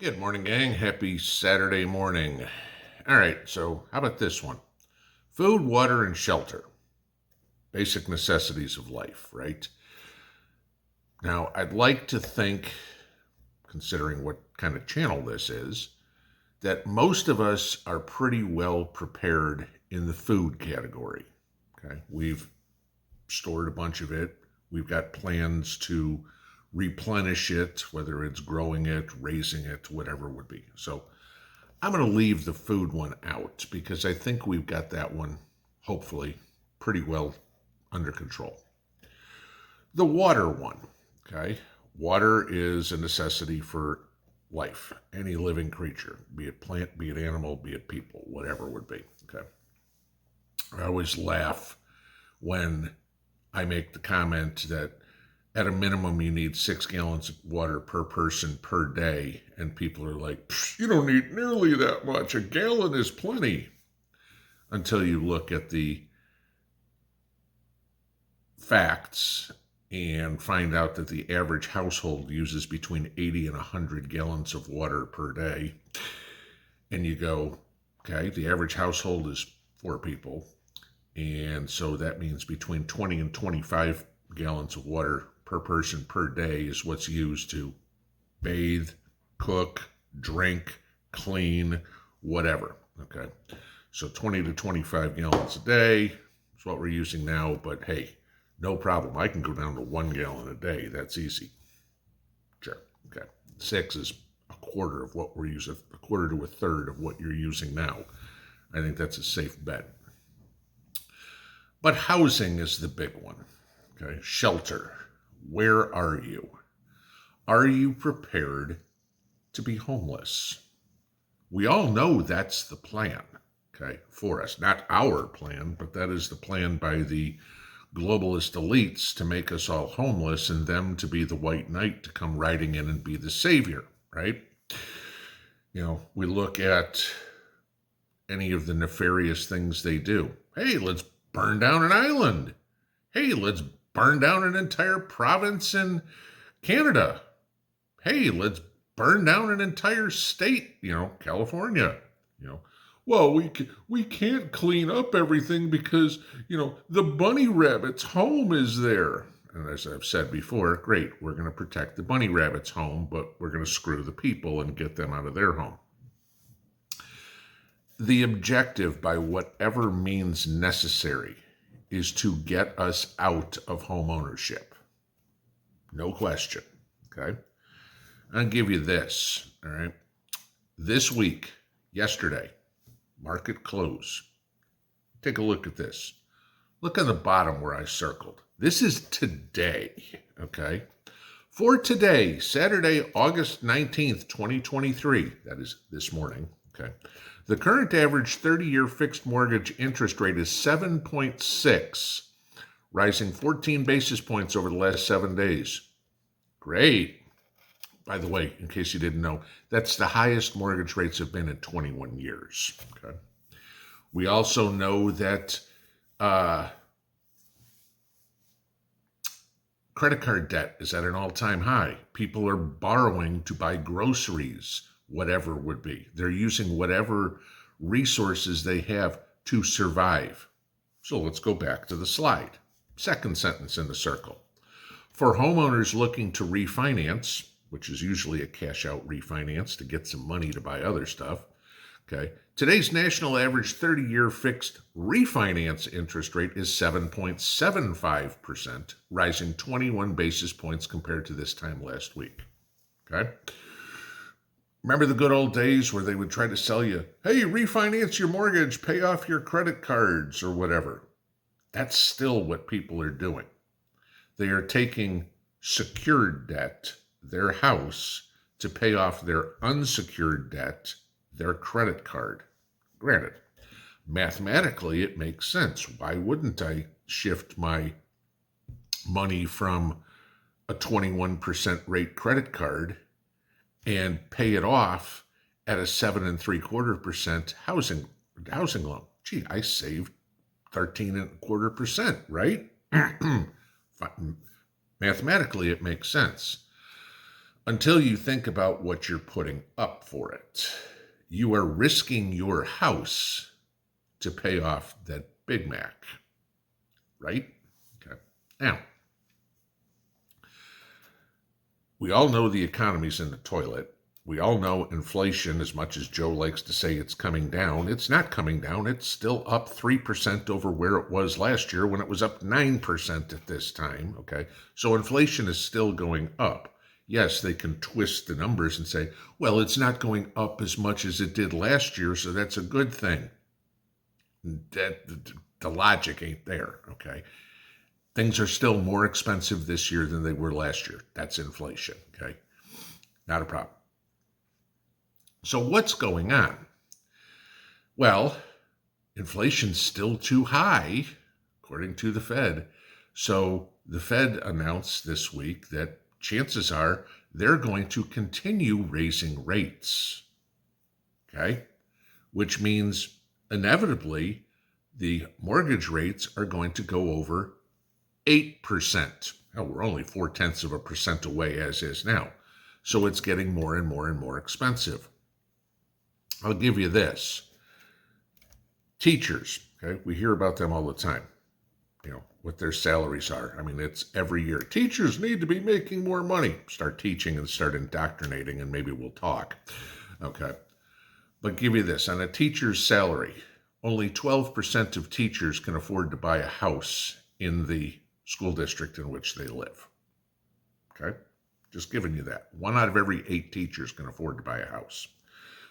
Good morning, gang. Happy Saturday morning. All right, so how about this one? Food, water, and shelter. Basic necessities of life, right? Now, I'd like to think, considering what kind of channel this is, that most of us are pretty well prepared in the food category. Okay, we've stored a bunch of it. We've got plans to replenish it, whether it's growing it, raising it, whatever it would be. So I'm going to leave the food one out because I think we've got that one, hopefully, pretty well under control. The water one, okay? Water is a necessity for life, any living creature, be it plant, be it animal, be it people, whatever it would be, okay? I always laugh when I make the comment that at a minimum you need 6 gallons of water per person per day, and people are like, you don't need nearly that much. A gallon is plenty. Until you look at the facts and find out that the average household uses between 80 and 100 gallons of water per day. And you go, okay, the average household is 4 people. And so that means between 20 and 25 gallons of water per person per day is what's used to bathe, cook, drink, clean, whatever. Okay. So 20 to 25 gallons a day is what we're using now, but hey, no problem. I can go down to 1 gallon a day. That's easy. Sure. Okay. 6 is a quarter of what we're using, a quarter to a third of what you're using now. I think that's a safe bet. But housing is the big one. Okay. Shelter. Where are you? Are you prepared to be homeless? We all know that's the plan, okay, for us. Not our plan, but that is the plan by the globalist elites to make us all homeless and them to be the white knight to come riding in and be the savior, right? We look at any of the nefarious things they do. Hey, let's burn down an island. Hey, let's burn down an entire province in Canada. Hey, let's burn down an entire state, California. Well, we can't clean up everything because, the bunny rabbit's home is there. And as I've said before, great, we're going to protect the bunny rabbit's home, but we're going to screw the people and get them out of their home. The objective, by whatever means necessary, is to get us out of home ownership. No question. Okay? I'll give you this. All right. This week, yesterday, market close. Take a look at this. Look on the bottom where I circled. This is today. Okay. For today, Saturday, August 19th, 2023. That is this morning. Okay. The current average 30-year fixed mortgage interest rate is 7.6, rising 14 basis points over the last 7 days. Great. By the way, in case you didn't know, that's the highest mortgage rates have been in 21 years. Okay. We also know that credit card debt is at an all-time high. People are borrowing to buy groceries, whatever it would be. They're using whatever resources they have to survive. So let's go back to the slide. Second sentence in the circle. For homeowners looking to refinance, which is usually a cash-out refinance to get some money to buy other stuff, okay, today's national average 30-year fixed refinance interest rate is 7.75%, rising 21 basis points compared to this time last week. Okay? Remember the good old days where they would try to sell you, hey, refinance your mortgage, pay off your credit cards or whatever. That's still what people are doing. They are taking secured debt, their house, to pay off their unsecured debt, their credit card. Granted, mathematically it makes sense. Why wouldn't I shift my money from a 21% rate credit card and pay it off at a 7.75% housing loan? Gee, I saved 13.25%, right? Mathematically, it makes sense. until you think about what you're putting up for it. You are risking your house to pay off that Big Mac, right? Okay. Now, we all know the economy's in the toilet. We all know inflation, as much as Joe likes to say it's coming down, it's not coming down. It's still up 3% over where it was last year when it was up 9% at this time, okay? So inflation is still going up. Yes, they can twist the numbers and say, well, it's not going up as much as it did last year, so that's a good thing. The logic ain't there, okay? Things are still more expensive this year than they were last year. That's inflation, okay? Not a problem. So what's going on? Well, inflation's still too high, according to the Fed. So the Fed announced this week that chances are they're going to continue raising rates, okay? Which means inevitably the mortgage rates are going to go over 8%. Hell, we're only 0.4% away as is now. So it's getting more and more and more expensive. I'll give you this. Teachers, okay, we hear about them all the time, what their salaries are. I mean, it's every year. Teachers need to be making more money. Start teaching and start indoctrinating, and maybe we'll talk. Okay. But give you this. On a teacher's salary, only 12% of teachers can afford to buy a house in the school district in which they live. Okay? Just giving you that. 1 out of every 8 teachers can afford to buy a house.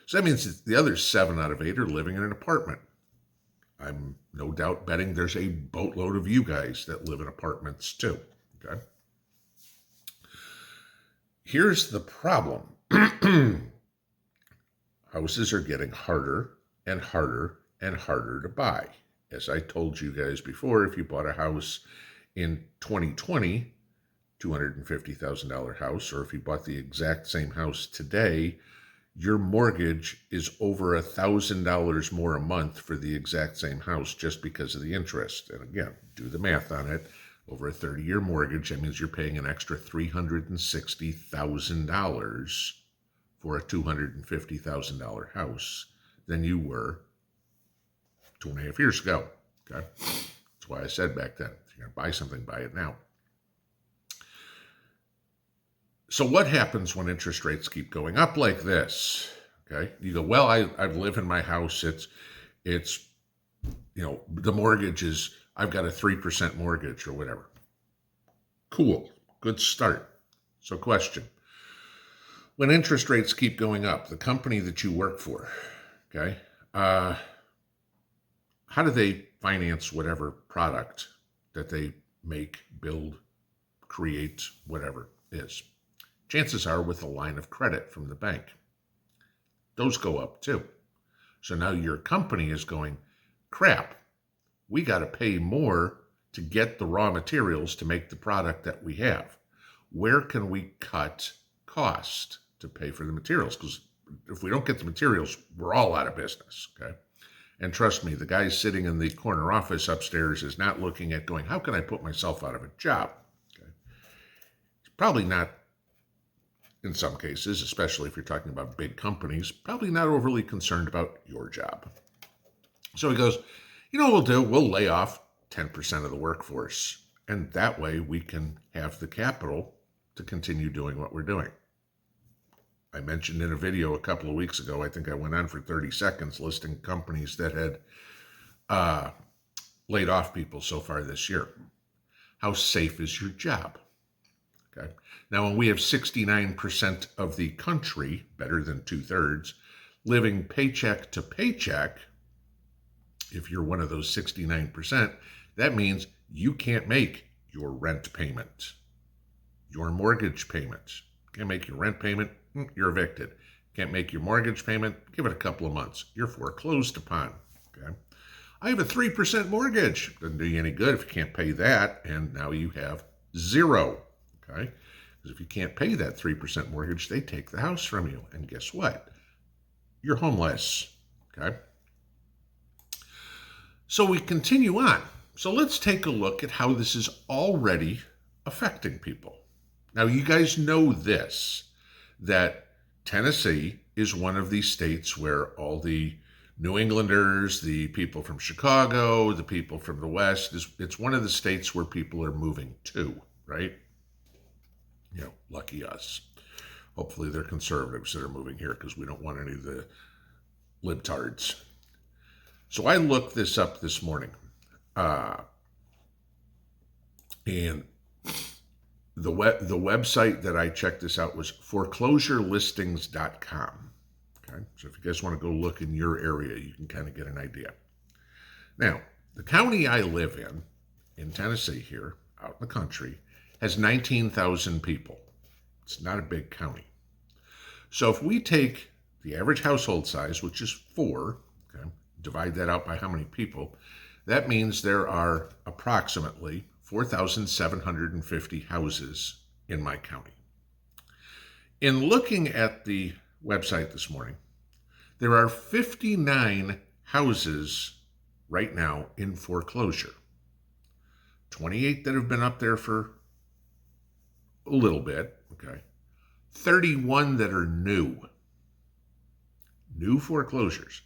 So that means the other 7 out of 8 are living in an apartment. I'm no doubt betting there's a boatload of you guys that live in apartments too. Okay? Here's the problem. Houses are getting harder and harder and harder to buy. As I told you guys before, if you bought a house in 2020, $250,000 house, or if you bought the exact same house today, your mortgage is over $1,000 more a month for the exact same house just because of the interest. And again, do the math on it. Over a 30-year mortgage, that means you're paying an extra $360,000 for a $250,000 house than you were 2.5 years ago. Okay? That's why I said back then, if you're going to buy something, buy it now. So what happens when interest rates keep going up like this? Okay, you go, well, I live in my house. It's the mortgage is, I've got a 3% mortgage or whatever. Cool, good start. So question, when interest rates keep going up, the company that you work for, okay, how do they finance whatever product that they make, build, create, whatever is? Chances are with a line of credit from the bank. Those go up too. So now your company is going, crap, we got to pay more to get the raw materials to make the product that we have. Where can we cut cost to pay for the materials? Because if we don't get the materials, we're all out of business, okay? And trust me, the guy sitting in the corner office upstairs is not looking at going, how can I put myself out of a job? Okay? It's probably not, in some cases, especially if you're talking about big companies, probably not overly concerned about your job. So he goes, you know what we'll do? We'll lay off 10% of the workforce. And that way we can have the capital to continue doing what we're doing. I mentioned in a video a couple of weeks ago, I think I went on for 30 seconds listing companies that had laid off people so far this year. How safe is your job? Okay. Now, when we have 69% of the country, better than 2/3, living paycheck to paycheck, if you're one of those 69%, that means you can't make your rent payment, your mortgage payment. Can't make your rent payment, you're evicted. Can't make your mortgage payment, give it a couple of months. You're foreclosed upon. Okay. I have a 3% mortgage. Doesn't do you any good if you can't pay that, and now you have zero. Okay? Because if you can't pay that 3% mortgage, they take the house from you. And guess what? You're homeless. Okay? So we continue on. So let's take a look at how this is already affecting people. Now, you guys know this. that Tennessee is one of these states where all the New Englanders, the people from Chicago, the people from the West, it's one of the states where people are moving to, right? Lucky us. Hopefully they're conservatives that are moving here because we don't want any of the libtards. So I looked this up this morning. And the website that I checked this out was foreclosurelistings.com. Okay, so if you guys want to go look in your area, you can kind of get an idea. Now, the county I live in Tennessee here, out in the country, has 19,000 people. It's not a big county. So if we take the average household size, which is 4, okay, divide that out by how many people, that means there are approximately 4,750 houses in my county. In looking at the website this morning, there are 59 houses right now in foreclosure. 28 that have been up there for a little bit, okay. 31 that are new foreclosures.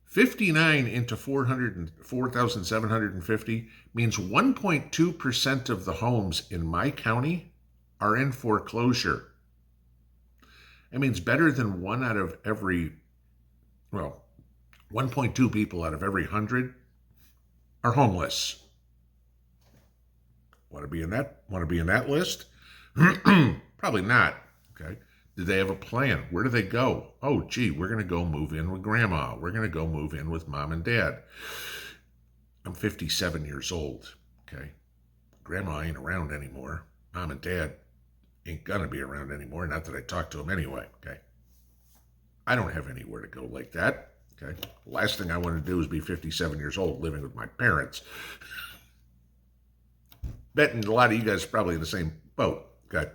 59 into 4,750 means 1.2% of the homes in my county are in foreclosure. It means better than 1.2 people out of every 100 are homeless. Want to be in that list? Probably not. Okay. Did they have a plan? Where do they go? Oh, gee, we're going to go move in with grandma. We're going to go move in with mom and dad. I'm 57 years old. Okay. Grandma ain't around anymore. Mom and dad ain't going to be around anymore. Not that I talk to them anyway. Okay. I don't have anywhere to go like that. Okay. The last thing I want to do is be 57 years old living with my parents. Betting a lot of you guys are probably in the same boat. Okay.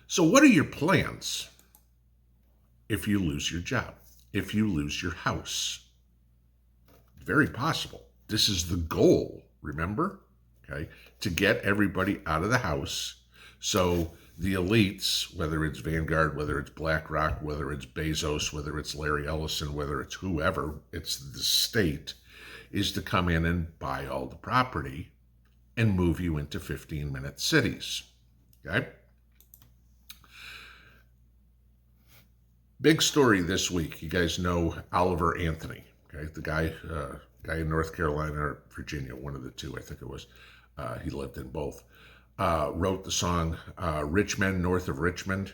So what are your plans if you lose your job, if you lose your house? Very possible. This is the goal, remember? Okay, to get everybody out of the house. So the elites, whether it's Vanguard, whether it's BlackRock, whether it's Bezos, whether it's Larry Ellison, whether it's whoever, it's the state, is to come in and buy all the property and move you into 15-minute cities. Okay? Big story this week. You guys know Oliver Anthony, okay? The guy in North Carolina or Virginia, one of the two, I think it was. He lived in both. Wrote the song Rich Men North of Richmond,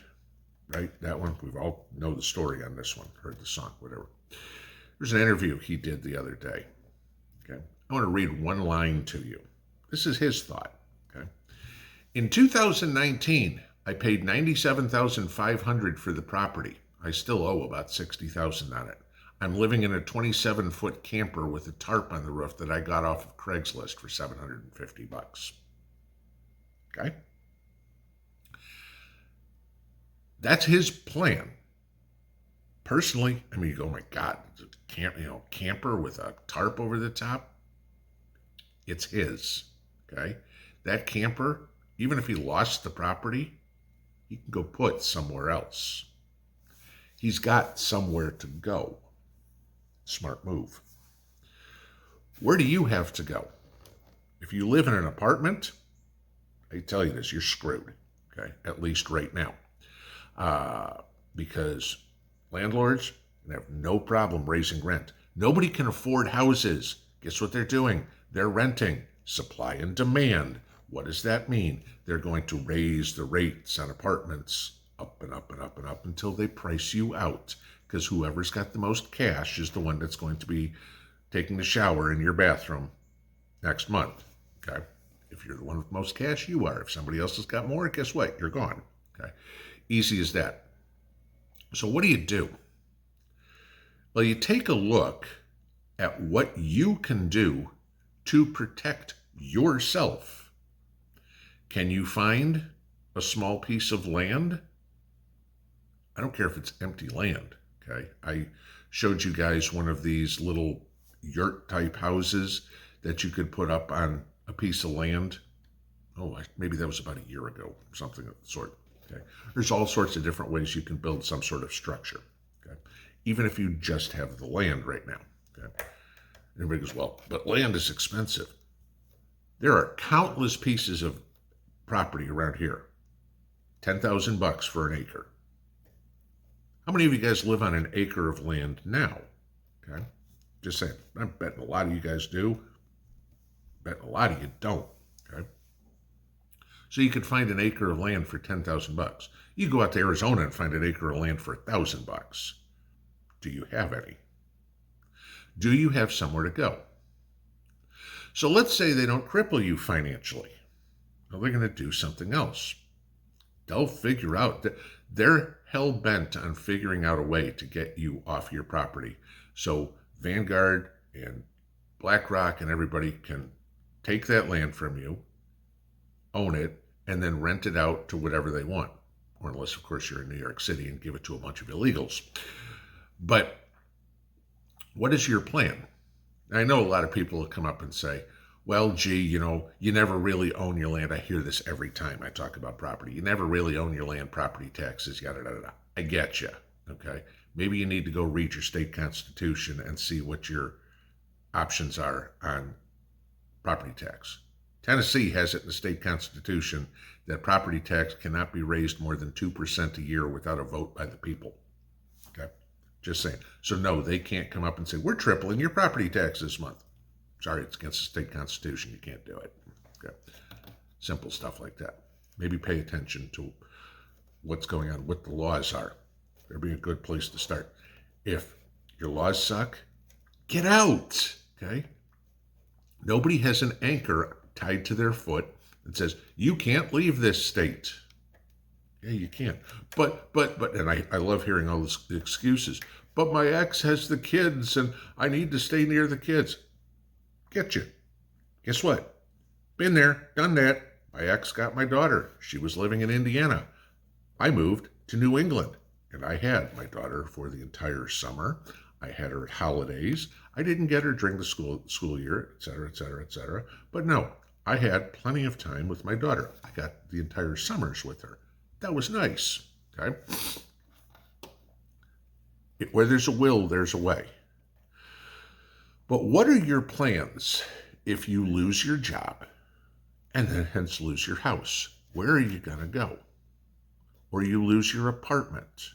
right? That one. We all know the story on this one, heard the song, whatever. There's an interview he did the other day. Okay, I want to read one line to you. This is his thought. Okay, in 2019, I paid $97,500 for the property. I still owe about $60,000 on it. I'm living in a 27-foot camper with a tarp on the roof that I got off of Craigslist for $750. Okay? That's his plan. Personally, I mean, you go, oh my God, camper with a tarp over the top. It's his. Okay? That camper, even if he lost the property, he can go put somewhere else. He's got somewhere to go. Smart move. Where do you have to go? If you live in an apartment, I tell you this, you're screwed. Okay, at least right now. Because landlords have no problem raising rent. Nobody can afford houses. Guess what they're doing? They're renting. Supply and demand. What does that mean? They're going to raise the rates on apartments up and up and up and up until they price you out, because whoever's got the most cash is the one that's going to be taking the shower in your bathroom next month. Okay, if you're the one with most cash, you are. If somebody else has got more, guess what? You're gone. Okay, easy as that. So what do? Well, you take a look at what you can do to protect yourself. Can you find a small piece of land? I don't care if it's empty land, okay? I showed you guys one of these little yurt type houses that you could put up on a piece of land. Oh, maybe that was about a year ago, something of the sort. Okay? There's all sorts of different ways you can build some sort of structure. Okay? Even if you just have the land right now. Okay? Everybody goes, well, but land is expensive. There are countless pieces of property around here. $10,000 for an acre. How many of you guys live on an acre of land now? Okay? Just saying. I'm betting a lot of you guys do. Betting a lot of you don't. Okay? So you could find an acre of land for $10,000. You go out to Arizona and find an acre of land for $1,000. Do you have any? Do you have somewhere to go? So let's say they don't cripple you financially. Well, they're going to do something else. They'll figure out that they're hell-bent on figuring out a way to get you off your property. So Vanguard and BlackRock and everybody can take that land from you, own it, and then rent it out to whatever they want. Or unless, of course, you're in New York City and give it to a bunch of illegals. But what is your plan? I know a lot of people will come up and say, well, gee, you never really own your land. I hear this every time I talk about property. You never really own your land, property taxes, yada, yada, yada. I get you, okay? Maybe you need to go read your state constitution and see what your options are on property tax. Tennessee has it in the state constitution that property tax cannot be raised more than 2% a year without a vote by the people, okay? Just saying. So no, they can't come up and say, we're tripling your property tax this month. Sorry, it's against the state constitution. You can't do it. Okay. Simple stuff like that. Maybe pay attention to what's going on, what the laws are. That'd be a good place to start. If your laws suck, get out. Okay. Nobody has an anchor tied to their foot that says, you can't leave this state. Yeah, you can. But, and I love hearing all the excuses. But my ex has the kids and I need to stay near the kids. Get you. Guess what? Been there, done that. My ex got my daughter. She was living in Indiana. I moved to New England and I had my daughter for the entire summer. I had her at holidays. I didn't get her during the school year, et cetera, et cetera, et cetera. But no, I had plenty of time with my daughter. I got the entire summers with her. That was nice. Okay. Where there's a will, there's a way. But what are your plans if you lose your job and then hence lose your house? Where are you going to go? Or you lose your apartment?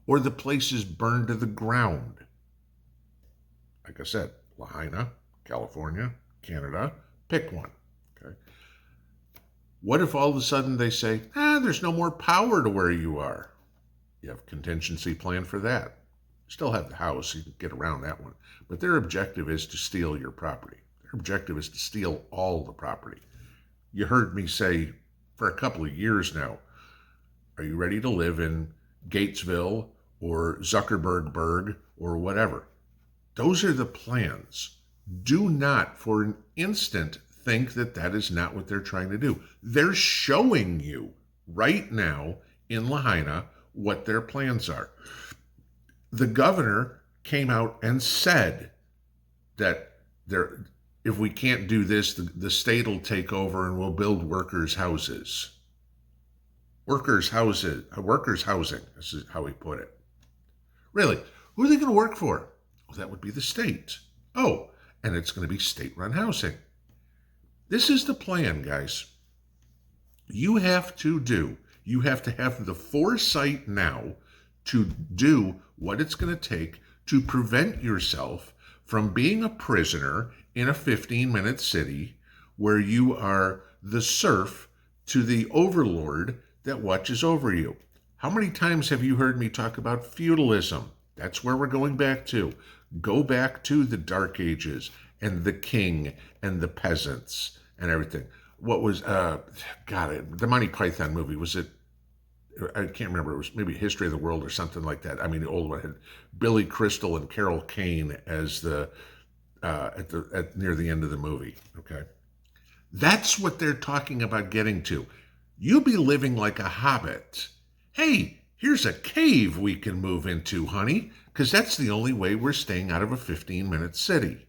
Or the place is burned to the ground? Like I said, Lahaina, California, Canada, pick one. Okay. What if all of a sudden they say, there's no more power to where you are? You have a contingency plan for that. Still have the house, so you can get around that one. But their objective is to steal your property. Their objective is to steal all the property. You heard me say for a couple of years now, are you ready to live in Gatesville or Zuckerbergburg or whatever? Those are the plans. Do not for an instant think that that is not what they're trying to do. They're showing you right now in Lahaina what their plans are. The governor came out and said that if we can't do this, the state will take over and we'll build workers' houses. Workers' housing. This is how he put it. Really? Who are they going to work for? Well, that would be the state. Oh, and it's going to be state-run housing. This is the plan, guys. You have to have the foresight now to do what it's going to take to prevent yourself from being a prisoner in a 15-minute city where you are the serf to the overlord that watches over you. How many times have you heard me talk about feudalism? That's where we're going back to. Go back to the Dark Ages and the king and the peasants and everything. What was, the Monty Python movie, was it, I can't remember, it was maybe History of the World or something like that. I mean, the old one had Billy Crystal and Carol Kane as near the end of the movie, okay? That's what they're talking about getting to. You'll be living like a hobbit. Hey, here's a cave we can move into, honey, because that's the only way we're staying out of a 15-minute city.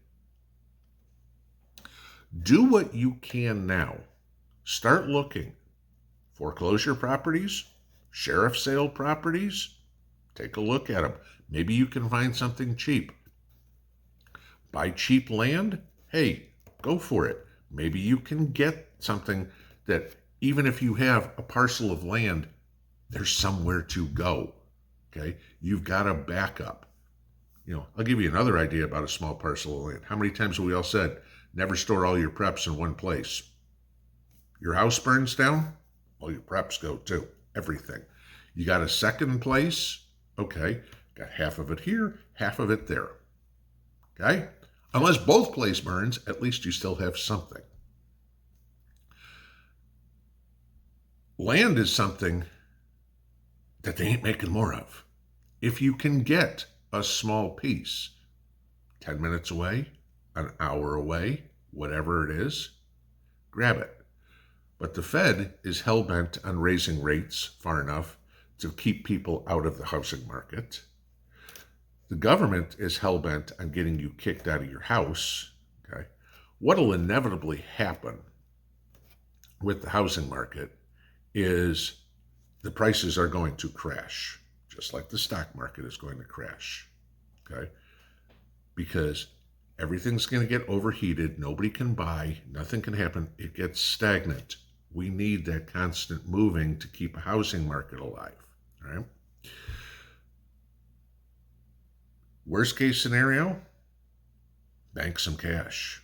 Do what you can now. Start looking. Foreclosure properties, Sheriff sale properties, take a look at them. Maybe you can find something cheap. Buy cheap land, hey, go for it. Maybe you can get something that even if you have a parcel of land, there's somewhere to go. Okay, you've got a backup. I'll give you another idea about a small parcel of land. How many times have we all said, never store all your preps in one place? Your house burns down, all your preps go too. Everything. You got a second place, okay, got half of it here, half of it there. Okay? Unless both place burns, at least you still have something. Land is something that they ain't making more of. If you can get a small piece, 10 minutes away, an hour away, whatever it is, grab it. But the Fed is hell-bent on raising rates far enough to keep people out of the housing market. The government is hell-bent on getting you kicked out of your house. Okay? What'll inevitably happen with the housing market is the prices are going to crash, just like the stock market is going to crash. Okay? Because everything's going to get overheated. Nobody can buy. Nothing can happen. It gets stagnant. We need that constant moving to keep a housing market alive. All right? Worst case scenario, bank some cash.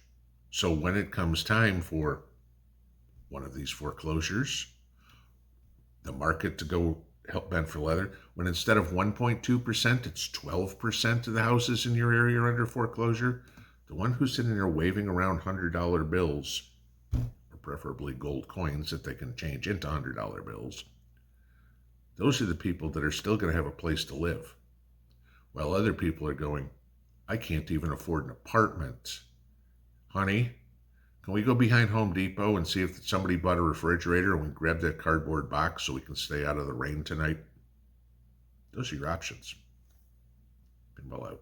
So when it comes time for one of these foreclosures, the market to go help bend for leather, when instead of 1.2%, it's 12% of the houses in your area are under foreclosure, the one who's sitting there waving around $100 bills, or preferably gold coins that they can change into $100 bills, those are the people that are still going to have a place to live. While other people are going, I can't even afford an apartment. Honey, can we go behind Home Depot and see if somebody bought a refrigerator and we grab that cardboard box so we can stay out of the rain tonight? Those are your options. Pinball out.